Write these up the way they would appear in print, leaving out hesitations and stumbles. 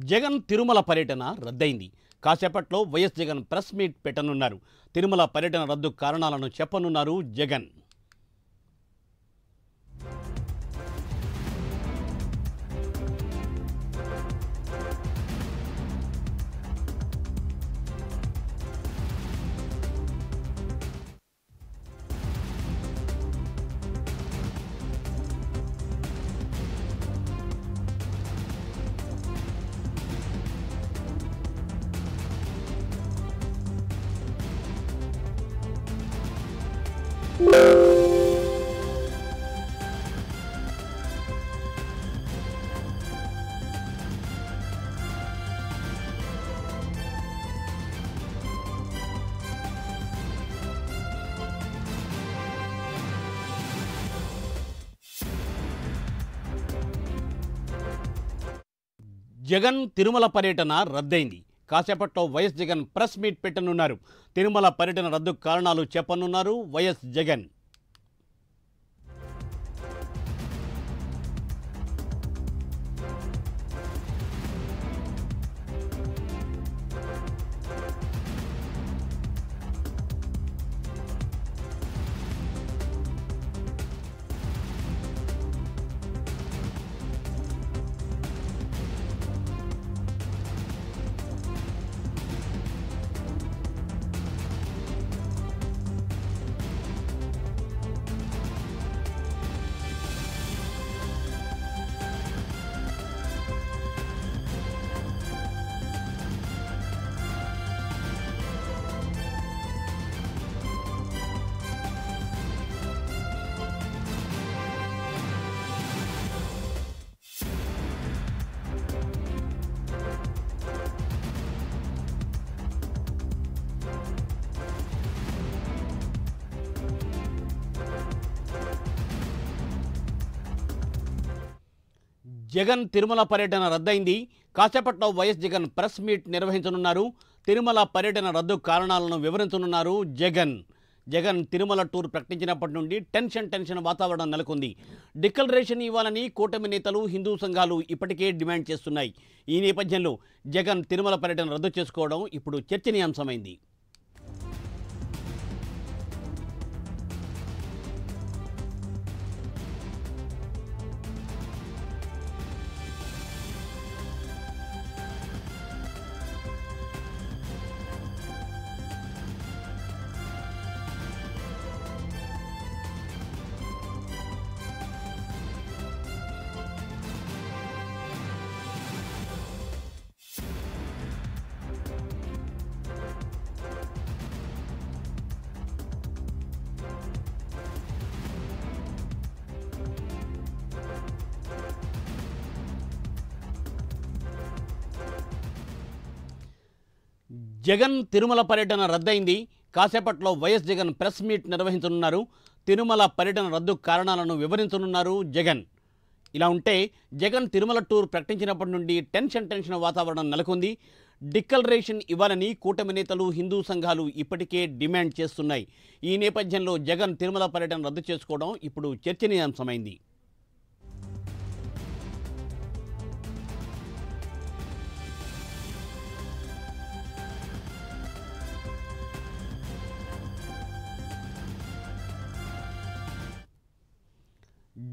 జగన్ తిరుమల పర్యటన రద్దయింది. కాసేపట్లో వైఎస్ జగన్ ప్రెస్ మీట్ పెట్టనున్నారు. తిరుమల పర్యటన రద్దు కారణాలను చెప్పనున్నారు జగన్. జగన్ తిరుమల పర్యటన రద్దయింది. కాసేపట్లో వైఎస్ జగన్ ప్రెస్ మీట్ పెట్టనున్నారు. తిరుమల పర్యటన రద్దు కారణాలు చెప్పనున్నారు వైఎస్ జగన్. జగన్ తిరుమల పర్యటన రద్దయింది. కాసేపట్లో వైఎస్ జగన్ ప్రెస్ మీట్ నిర్వహించనున్నారు. తిరుమల పర్యటన రద్దు కారణాలను వివరించనున్నారు జగన్. జగన్ తిరుమల టూర్ ప్రకటించినప్పటి నుండి టెన్షన్ వాతావరణం నెలకొంది. డిక్లరేషన్ ఇవ్వాలని కూటమి నేతలు, హిందూ సంఘాలు ఇప్పటికే డిమాండ్ చేస్తున్నాయి. ఈ నేపథ్యంలో జగన్ తిరుమల పర్యటన రద్దు చేసుకోవడం ఇప్పుడు చర్చనీయాంశమైంది. జగన్ తిరుమల పర్యటన రద్దయింది. కాసేపట్లో వైఎస్ జగన్ ప్రెస్ మీట్ నిర్వహించనున్నారు. తిరుమల పర్యటన రద్దు కారణాలను వివరించనున్నారు జగన్. ఇలా ఉంటే జగన్ తిరుమల టూర్ ప్రకటించినప్పటి నుండి టెన్షన్ వాతావరణం నెలకొంది. డిక్లరేషన్ ఇవ్వాలని కూటమి నేతలు, హిందూ సంఘాలు ఇప్పటికే డిమాండ్ చేస్తున్నాయి. ఈ నేపథ్యంలో జగన్ తిరుమల పర్యటన రద్దు చేసుకోవడం ఇప్పుడు చర్చనీయాంశమైంది.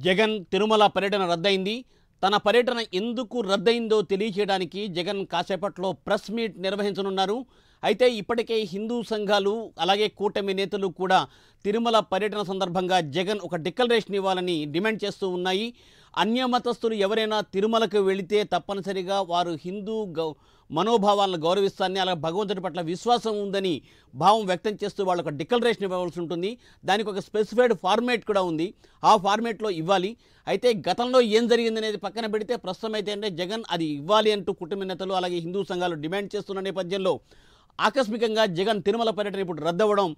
జగన్ తిరుమల పర్యటన రద్దయింది. తన పర్యటన ఎందుకు రద్దయిందో తెలియచేయడానికి జగన్ కాసేపట్లో ప్రెస్ మీట్ నిర్వహించనున్నారు. అయితే ఇప్పటికే హిందూ సంఘాలు అలాగే కూటమి నేతలు కూడా తిరుమల పర్యటన సందర్భంగా జగన్ ఒక డిక్లరేషన్ ఇవ్వాలని డిమాండ్ చేస్తూ ఉన్నాయి. అన్యమతస్థులు ఎవరైనా తిరుమలకు వెళితే తప్పనిసరిగా వారు హిందూ మనోభావాలను గౌరవిస్తారని, అలాగే భగవంతుడి పట్ల విశ్వాసం ఉందని భావం వ్యక్తం చేస్తూ వాళ్ళు ఒక డిక్లరేషన్ ఇవ్వవలసి ఉంటుంది. దానికి ఒక స్పెసిఫైడ్ ఫార్మేట్ కూడా ఉంది. ఆ ఫార్మేట్లో ఇవ్వాలి. అయితే గతంలో ఏం జరిగింది అనేది పక్కన పెడితే ప్రస్తుతం అయితే అంటే జగన్ అది ఇవ్వాలి అంటూ కుటుంబ నేతలు అలాగే హిందూ సంఘాలు డిమాండ్ చేస్తున్న నేపథ్యంలో ఆకస్మికంగా జగన్ తిరుమల పర్యటన ఇప్పుడు రద్దవడం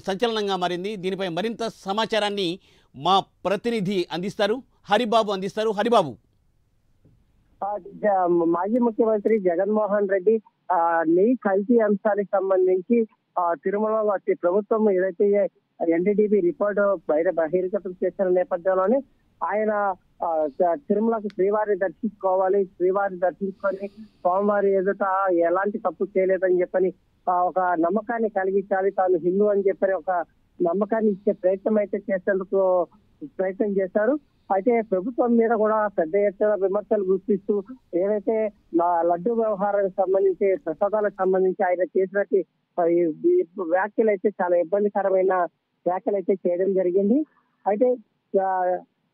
సంచలనంగా మారింది. దీనిపై మరింత సమాచారాన్ని మా ప్రతినిధి హరిబాబు. హరిబాబు, మాజీ ముఖ్యమంత్రి జగన్మోహన్ రెడ్డి నీ కల్తీ అంశానికి సంబంధించి తిరుమలలో ప్రభుత్వం ఏదైతే ఎన్డీడీబీ రిపోర్టు బహిర్గతం చేసిన నేపథ్యంలోనే ఆయన తిరుమలకు శ్రీవారిని దర్శించుకోవాలి, శ్రీవారిని దర్శించుకొని స్వామివారి ఎదుట ఎలాంటి తప్పు చేయలేదని చెప్పని ఒక నమ్మకాన్ని కలిగించాలి, తాను హిందూ అని చెప్పని ఒక నమ్మకాన్ని ఇచ్చే ప్రయత్నం అయితే చేసేందుకు ప్రయత్నం చేశారు. అయితే ప్రభుత్వం మీద కూడా పెద్ద ఎత్తున విమర్శలు గుర్తిస్తూ ఏదైతే లడ్డు వ్యవహారానికి సంబంధించి ప్రసాదాలకు సంబంధించి ఆయన చేసినట్టు వ్యాఖ్యలు అయితే చాలా ఇబ్బందికరమైన వ్యాఖ్యలు అయితే చేయడం జరిగింది. అయితే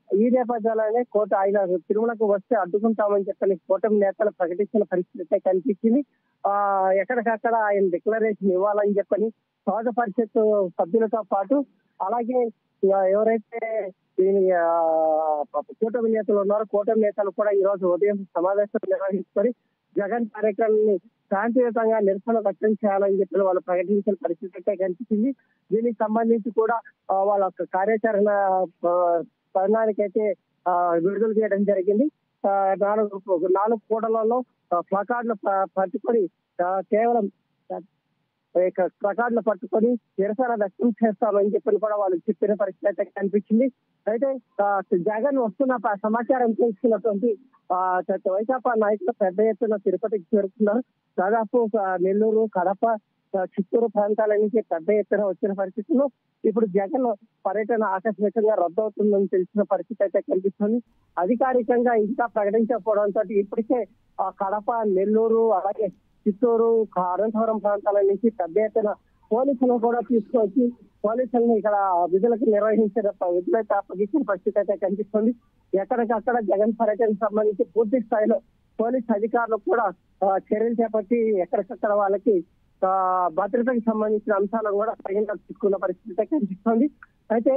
ఈ నేపథ్యంలోనే ఆయన తిరుమలకు వస్తే అడ్డుకుంటామని చెప్పని కూటమి నేతలు ప్రకటించిన పరిస్థితి అయితే కనిపించింది. ఎక్కడికక్కడ ఆయన డిక్లరేషన్ ఇవ్వాలని చెప్పని సహజ పరిషత్ సభ్యులతో పాటు అలాగే ఎవరైతే దీని కూటమి నేతలు ఉన్నారో కూటమి నేతలు కూడా ఈ రోజు ఉదయం సమావేశం నిర్వహించుకొని జగన్ కార్యక్రమాన్ని శాంతియుతంగా నిరసన వ్యక్తం చేయాలని చెప్పి వాళ్ళు ప్రకటించిన పరిస్థితి అయితే కనిపించింది. దీనికి సంబంధించి కూడా వాళ్ళ కార్యాచరణ ప్రణాళికైతే విడుదల చేయడం జరిగింది. 4 కూడలలో ప్లకార్డులు పట్టుకొని కేవలం ప్లకార్డులు పట్టుకొని నిరసన వ్యక్తం చేస్తామని చెప్పి కూడా వాళ్ళు చెప్పిన పరిస్థితి అయితే కనిపించింది. అయితే జగన్ వస్తున్న సమాచారం తెలుసుకున్నటువంటి వైకాపా నాయకులు పెద్ద ఎత్తున తిరుపతికి చేరుకున్నారు. దాదాపు నెల్లూరు, కడప, చిత్తూరు ప్రాంతాల నుంచి పెద్ద ఎత్తున వచ్చిన పరిస్థితుల్లో ఇప్పుడు జగన్ పర్యటన ఆకస్మికంగా రద్దవుతుందని తెలిసిన పరిస్థితి అయితే కనిపిస్తుంది. అధికారికంగా ఇంకా ప్రకటించకపోవడంతో ఇప్పటికే కడప, నెల్లూరు అలాగే చిత్తూరు, అనంతపురం ప్రాంతాల నుంచి పెద్ద ఎత్తున పోలీసులను కూడా తీసుకొచ్చి పోలీసులను ఇక్కడ విధులకు విధులైతే అప్పగించిన పరిస్థితి అయితే కనిపిస్తుంది. ఎక్కడికక్కడ జగన్ పర్యటనకు సంబంధించి పూర్తి స్థాయిలో పోలీసు అధికారులు కూడా చర్యలు చేపట్టి ఎక్కడికక్కడ వాళ్ళకి భద్రతకు సంబంధించిన అంశాలను కూడా తగిన తీసుకున్న పరిస్థితి కనిపిస్తుంది. అయితే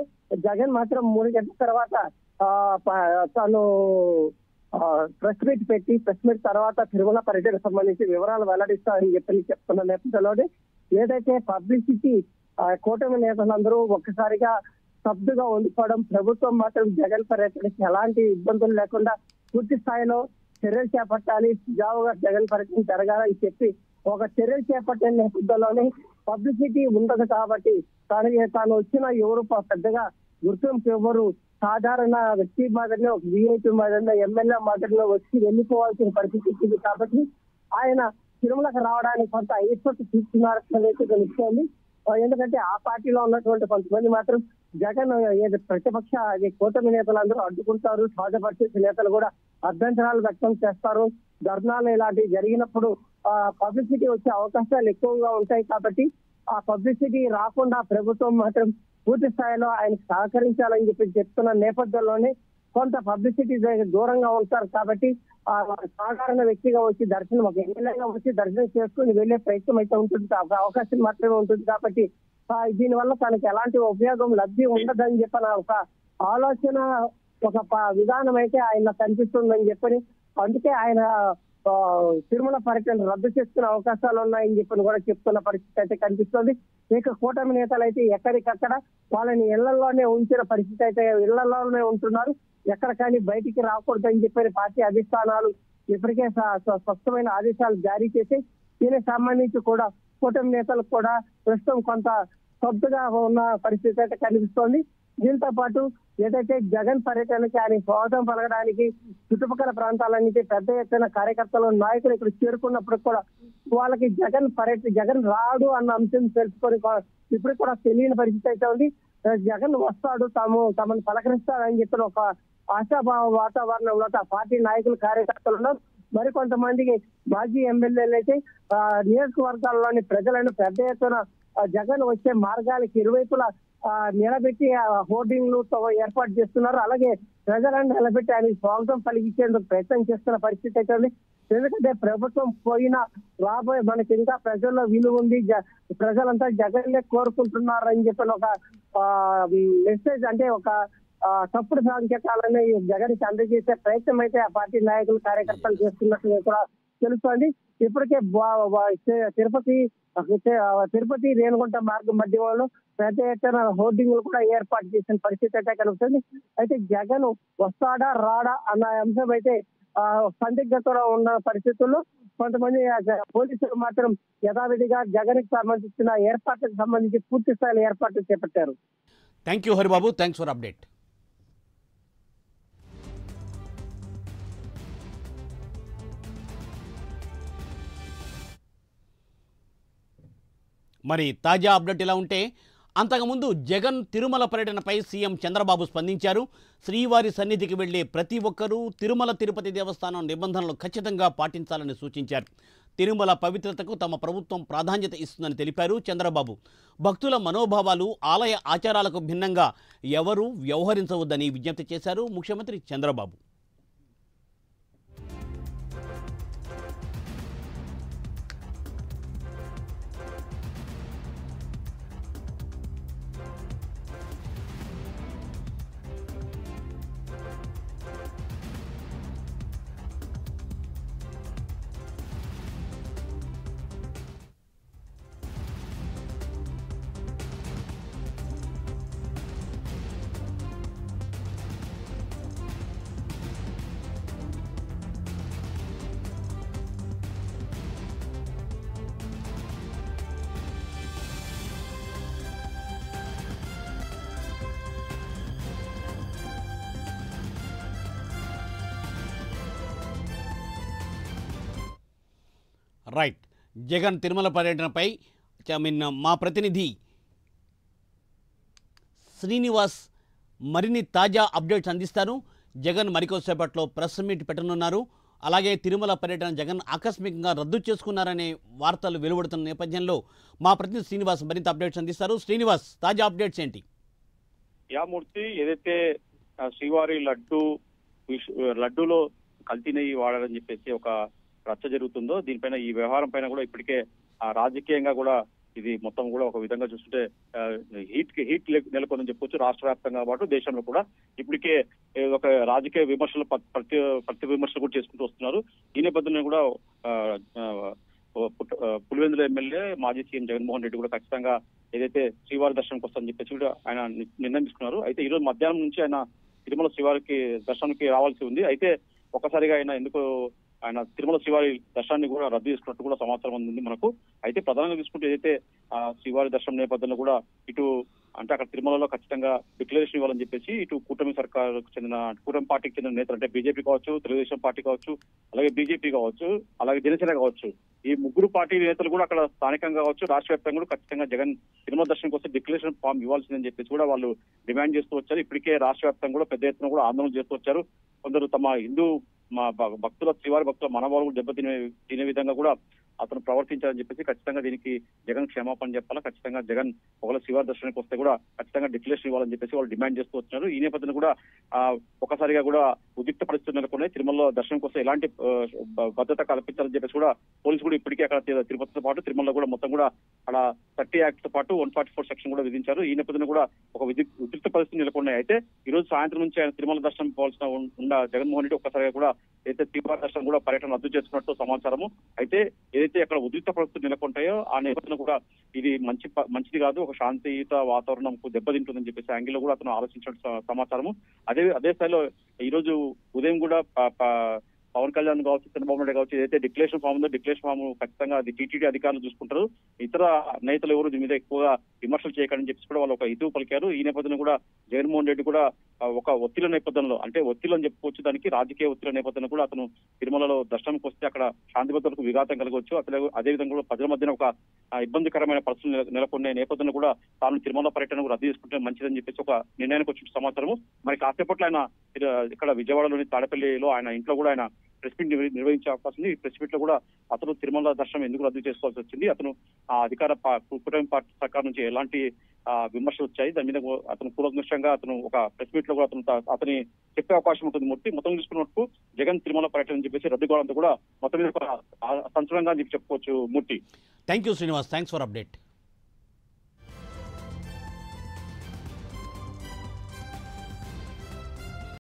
జగన్ మాత్రం 3 గంటల తర్వాత తాను ప్రెస్ మీట్ తర్వాత తిరుమల పర్యటనకు సంబంధించి వివరాలు వెల్లడిస్తారని చెప్తున్న నేపథ్యంలోనే ఏదైతే పబ్లిసిటీ కూటమి నేతలందరూ ఒక్కసారిగా స్తబ్దుగా ఉండిపోవడం, ప్రభుత్వం మాత్రం జగన్ పర్యటనకి ఎలాంటి ఇబ్బందులు లేకుండా పూర్తి స్థాయిలో చర్యలు చేపట్టాలి, సుజావుగా జగన్ పర్యటన జరగాలని చెప్పి ఒక చర్యలు చేపట్టిన నేపథ్యంలోనే పబ్లిసిటీ ఉండదు కాబట్టి తాను వచ్చిన ఎవరు పెద్దగా గుర్తింపు ఎవరు సాధారణ వ్యక్తి మాదిరిలో ఒక విఐపీ మాదిరిలో ఎమ్మెల్యే మాదిరిలో వచ్చి వెళ్ళిపోవాల్సిన పరిస్థితి ఉంది కాబట్టి ఆయన తిరుమలకు రావడానికి కొంత ఐశ్వర్య తీసుకున్నారనేది తెలుస్తోంది. ఎందుకంటే ఆ పార్టీలో ఉన్నటువంటి కొంతమంది మాత్రం జగన్ ప్రతిపక్ష కూటమి నేతలందరూ అడ్డుకుంటారు, సహజ పరిస్థితి నేతలు కూడా అభ్యంతరాలు వ్యక్తం చేస్తారు. ధర్నాలు ఇలాంటివి జరిగినప్పుడు పబ్లిసిటీ వచ్చే అవకాశాలు ఎక్కువగా ఉంటాయి కాబట్టి ఆ పబ్లిసిటీ రాకుండా ప్రభుత్వం మాత్రం పూర్తి స్థాయిలో ఆయనకు సహకరించాలని చెప్తున్న నేపథ్యంలోనే కొంత పబ్లిసిటీ దూరంగా ఉంటారు కాబట్టి సాధారణ వ్యక్తిగా వచ్చి దర్శనం ఒక ఎమ్మెల్యేగా వచ్చి దర్శనం చేసుకుని వెళ్లే ప్రయత్నం అయితే ఉంటుంది, అవకాశం మాత్రమే ఉంటుంది కాబట్టి దీనివల్ల తనకి ఎలాంటి ఉపయోగం లబ్ధి ఉండదని చెప్పిన ఒక ఆలోచన ఒక విధానం అయితే ఆయన కనిపిస్తుందని చెప్పని అందుకే ఆయన తిరుమల పర్యటన రద్దు చేసుకునే అవకాశాలు ఉన్నాయని చెప్పని కూడా చెప్తున్న పరిస్థితి అయితే కనిపిస్తుంది. ఇక కూటమి నేతలు అయితే ఎక్కడికక్కడ వాళ్ళని ఇళ్లలోనే ఉంచిన పరిస్థితి అయితే ఇళ్లలోనే ఉంటున్నారు. ఎక్కడ కానీ బయటికి రాకూడదని చెప్పని పార్టీ అధిష్టానాలు ఇప్పటికే స్పష్టమైన ఆదేశాలు జారీ చేసి దీనికి సంబంధించి కూడా కూటమి నేతలకు కూడా ప్రస్తుతం కొంత స్తబ్దుగా ఉన్న పరిస్థితి అయితే కనిపిస్తోంది. దీంతో పాటు ఏదైతే జగన్ పర్యటనకి ఆయన స్వాగతం పలకడానికి చుట్టుపక్కల ప్రాంతాల నుంచి పెద్ద ఎత్తున కార్యకర్తలు నాయకులు ఇక్కడ చేరుకున్నప్పుడు కూడా వాళ్ళకి జగన్ రాడు అన్న అంశం తెలుసుకొని ఇప్పుడు కూడా తెలియని పరిస్థితి అయితే ఉంది. జగన్ వస్తాడు, తమను పలకరిస్తాడని చెప్పిన ఒక ఆశాభావ వాతావరణంలో ఆ పార్టీ నాయకులు కార్యకర్తలు ఉన్నారు. మరికొంతమందికి మాజీ ఎమ్మెల్యేలు అయితే నియోజకవర్గాల్లోని ప్రజలను పెద్ద ఎత్తున జగన్ వచ్చే మార్గాలకి ఇరువైపులా నిలబెట్టి హోర్డింగ్లు ఏర్పాటు చేస్తున్నారు. అలాగే ప్రజలను నిలబెట్టి ఆయన స్వాగతం పలికించేందుకు ప్రయత్నం చేస్తున్న పరిస్థితి అయితే ఉంది. ఎందుకంటే ప్రభుత్వం పోయినా రాబోయే మనకి ఇంకా ప్రజల్లో విలువ ఉంది, ప్రజలంతా జగన్నే కోరుకుంటున్నారు అని చెప్పిన ఒక మెసేజ్ అంటే ఒక తప్పుడు సంకేతాలని జగన్కి అందజేసే ప్రయత్నం అయితే ఆ పార్టీ నాయకులు కార్యకర్తలు చేస్తున్నట్టు కూడా తెలుస్తోంది. ఇప్పటికే తిరుపతి రేణుగుంట మార్గం మధ్యలో పెద్ద ఎత్తున హోర్డింగ్లు కూడా ఏర్పాటు చేసిన పరిస్థితి అయితే కలుగుతుంది. అయితే జగన్ వస్తాడా రాడా అన్న అంశం అయితే సందిగ్ధతలో ఉన్న పరిస్థితుల్లో కొంతమంది పోలీసులు మాత్రం యథావిధిగా జగన్ కి సంబంధించిన ఏర్పాట్లకు సంబంధించి పూర్తి స్థాయిలో ఏర్పాట్లు చేపట్టారు. Thank you Haribabu, thanks for update. మరి తాజా అప్డేట్ ఇలా ఉంటే అంతకుముందు జగన్ తిరుమల పర్యటనపై సీఎం చంద్రబాబు స్పందించారు. శ్రీవారి సన్నిధికి వెళ్లే ప్రతి ఒక్కరూ తిరుమల తిరుపతి దేవస్థానం నిబంధనలు ఖచ్చితంగా పాటించాలని సూచించారు. తిరుమల పవిత్రతకు తమ ప్రభుత్వం ప్రాధాన్యత ఇస్తుందని తెలిపారు చంద్రబాబు. భక్తుల మనోభావాలు, ఆలయ ఆచారాలకు భిన్నంగా ఎవరూ వ్యవహరించవద్దని విజ్ఞప్తి చేశారు ముఖ్యమంత్రి చంద్రబాబు. రైట్, జగన్ తిరుమల పర్యటనపై మా ప్రతినిధి శ్రీనివాస్ మరిన్ని తాజా అప్డేట్స్ అందిస్తారు. జగన్ మరికొద్దిసేపట్లో ప్రెస్ మీట్ పెట్టనున్నారు. అలాగే తిరుమల పర్యటన జగన్ ఆకస్మికంగా రద్దు చేసుకున్నారనే వార్తలు వెలువడుతున్న నేపథ్యంలో మా ప్రతినిధి శ్రీనివాస్ మరింత అప్డేట్స్ అందిస్తారు. శ్రీనివాస్, తాజా అప్డేట్స్ ఏంటి? మూర్తి, ఏదైతే శ్రీవారి లడ్డూలో కల్తీ నెయ్యి వాడాలని చెప్పేసి ఒక రచ్చ జరుగుతుందో దీనిపైన, ఈ వ్యవహారం పైన కూడా ఇప్పటికే రాజకీయంగా కూడా ఇది మొత్తం కూడా ఒక విధంగా చూస్తుంటే హీట్ నెలకొందని చెప్పొచ్చు. రాష్ట్ర వ్యాప్తంగా పాటు దేశంలో కూడా ఇప్పటికే ఒక రాజకీయ విమర్శలు ప్రతి విమర్శలు కూడా చేసుకుంటూ వస్తున్నారు. ఈ నేపథ్యంలో కూడా పులివెందుల ఎమ్మెల్యే మాజీ సీఎం జగన్మోహన్ రెడ్డి కూడా ఖచ్చితంగా ఏదైతే శ్రీవారి దర్శనంకి వస్తుందని చెప్పేసి కూడా ఆయన నిర్ణయం తీసుకున్నారు. అయితే ఈ రోజు మధ్యాహ్నం నుంచి ఆయన తిరుమల శ్రీవారికి దర్శనానికి రావాల్సి ఉంది. అయితే ఒక్కసారిగా ఆయన తిరుమల శ్రీవారి దర్శనాన్ని కూడా రద్దు చేసుకున్నట్టు కూడా సమాచారం ఉంది మనకు. అయితే ప్రధానంగా తీసుకుంటే ఏదైతే శ్రీవారి దర్శనం నేపథ్యంలో కూడా ఇటు అంటే అక్కడ తిరుమలలో ఖచ్చితంగా డిక్లరేషన్ ఇవ్వాలని చెప్పేసి ఇటు కూటమి పార్టీకి చెందిన నేతలు అంటే బీజేపీ కావచ్చు, తెలుగుదేశం పార్టీ కావచ్చు, అలాగే బీజేపీ కావచ్చు, అలాగే జనసేన కావచ్చు, ఈ ముగ్గురు పార్టీ నేతలు కూడా అక్కడ స్థానికంగా కావచ్చు, రాష్ట్ర వ్యాప్తంగా కూడా ఖచ్చితంగా జగన్ తిరుమల దర్శనంకి వస్తే డిక్లరేషన్ ఫామ్ ఇవ్వాల్సిందని చెప్పేసి కూడా వాళ్ళు డిమాండ్ చేస్తూ వచ్చారు. ఇప్పటికే రాష్ట్ర వ్యాప్తంగా కూడా పెద్ద ఎత్తున కూడా ఆందోళన చేస్తూ వచ్చారు. కొందరు తమ శ్రీవారి భక్తుల మనోభావాలు తినే విధంగా కూడా అతను ప్రవర్తించాలని చెప్పేసి ఖచ్చితంగా దీనికి జగన్ క్షమాపణ చెప్పాలా, ఖచ్చితంగా జగన్ ఒకవేళ శ్రీవారి దర్శనానికి వస్తే కూడా ఖచ్చితంగా డిక్లరేషన్ ఇవ్వాలని చెప్పేసి వాళ్ళు డిమాండ్ చేస్తూ వచ్చారు. ఈ నేపథ్యంలో కూడా ఒకసారిగా కూడా ఉద్రిక్త పరిస్థితులు నెలకొన్నాయి. తిరుమలలో దర్శనంకి వస్తే ఎలాంటి భద్రత కల్పించాలని చెప్పేసి కూడా పోలీసు కూడా ఇప్పటికే అక్కడ తిరుపతితో పాటు తిరుమలలో కూడా మొత్తం కూడా అక్కడ 30 యాక్ట్ తో పాటు 144 సెక్షన్ కూడా విధించారు. ఈ నేపథ్యంలో కూడా ఒక ఉద్రిక్త పరిస్థితులు నెలకొన్నాయి. అయితే ఈ రోజు సాయంత్రం నుంచి ఆయన తిరుమల దర్శనం పోవాల్సిన ఉన్న జగన్మోహన్ రెడ్డి ఒక్కసారిగా కూడా అయితే శ్రీవారి దర్శనం కూడా పర్యటన రద్దు చేసుకున్నట్టు సమాచారము. అయితే ఏదైతే అక్కడ ఉద్రిక్త పరిస్థితులు నెలకొంటాయో ఆ నేపథ్యంలో కూడా ఇది మంచిది కాదు, ఒక శాంతియుత వాతావరణంకు దెబ్బతింటుందని చెప్పేసి యాంగిల్లో కూడా అతను ఆలోచించిన సమాచారము. అదే స్థాయిలో ఈ రోజు ఉదయం కూడా పవన్ కళ్యాణ్ కావచ్చు, చంద్రబాబు నాయుడు కావచ్చు, ఏదైతే డిక్లరేషన్ ఫామ్ ఉందో డిక్లరేషన్ ఫామ్ ఖచ్చితంగా అది టీటీడీ అధికారులు చూసుకుంటారు. ఇతర నేతలు ఎవరు దీని మీద ఎక్కువగా విమర్శలు చేయకండి చెప్పేసి కూడా వాళ్ళు ఒక ఇటు పలికారు. ఈ నేపథ్యంలో కూడా జగన్మోహన్ రెడ్డి కూడా ఒక ఒత్తిళ్ల నేపథ్యంలో, అంటే ఒత్తిళ్లు అని చెప్పుకోవచ్చు, దానికి రాజకీయ ఒత్తిళ్ల నేపథ్యంలో కూడా అతను తిరుమలలో దర్శనంకి వస్తే అక్కడ శాంతి భద్రతలకు విఘాతం కలగవచ్చు. అదేవిధంగా కూడా ప్రజల మధ్యన ఒక ఇబ్బందికరమైన పరిస్థితులు నెలకొన్న నేపథ్యంలో కూడా తాను తిరుమల పర్యటనకు రద్దు చేసుకుంటే మంచిదని చెప్పేసి ఒక నిర్ణయానికి వచ్చిన సమాచారము. మరి కాసేపట్లో ఆయన ఇక్కడ విజయవాడలోని తాడపల్లిలో ఆయన ఇంట్లో కూడా ఆయన ప్రెస్ మీట్ నిర్వహించే అవకాశం ఉంది. ఈ ప్రెస్ మీట్ లో కూడా అతను తిరుమల దర్శనం ఎందుకు రద్దు చేసుకోవాల్సి వచ్చింది, అతను అధికార కూటమి పార్టీ సర్కార్ నుంచి ఎలాంటి విమర్శలు వచ్చాయి, దాని మీద అతను కూలంకషంగా అతను ఒక ప్రెస్ మీట్ లో కూడా అతని చెప్పే అవకాశం ఉంటుంది. మొత్తం చూసుకున్నట్టు జగన్ తిరుమల పర్యటన చెప్పేసి రద్దు కావడంతో కూడా మొత్తం మీద ఒక సంచలనంగా చెప్పుకోవచ్చు. Murthy, thank you Srinivas, thanks for update.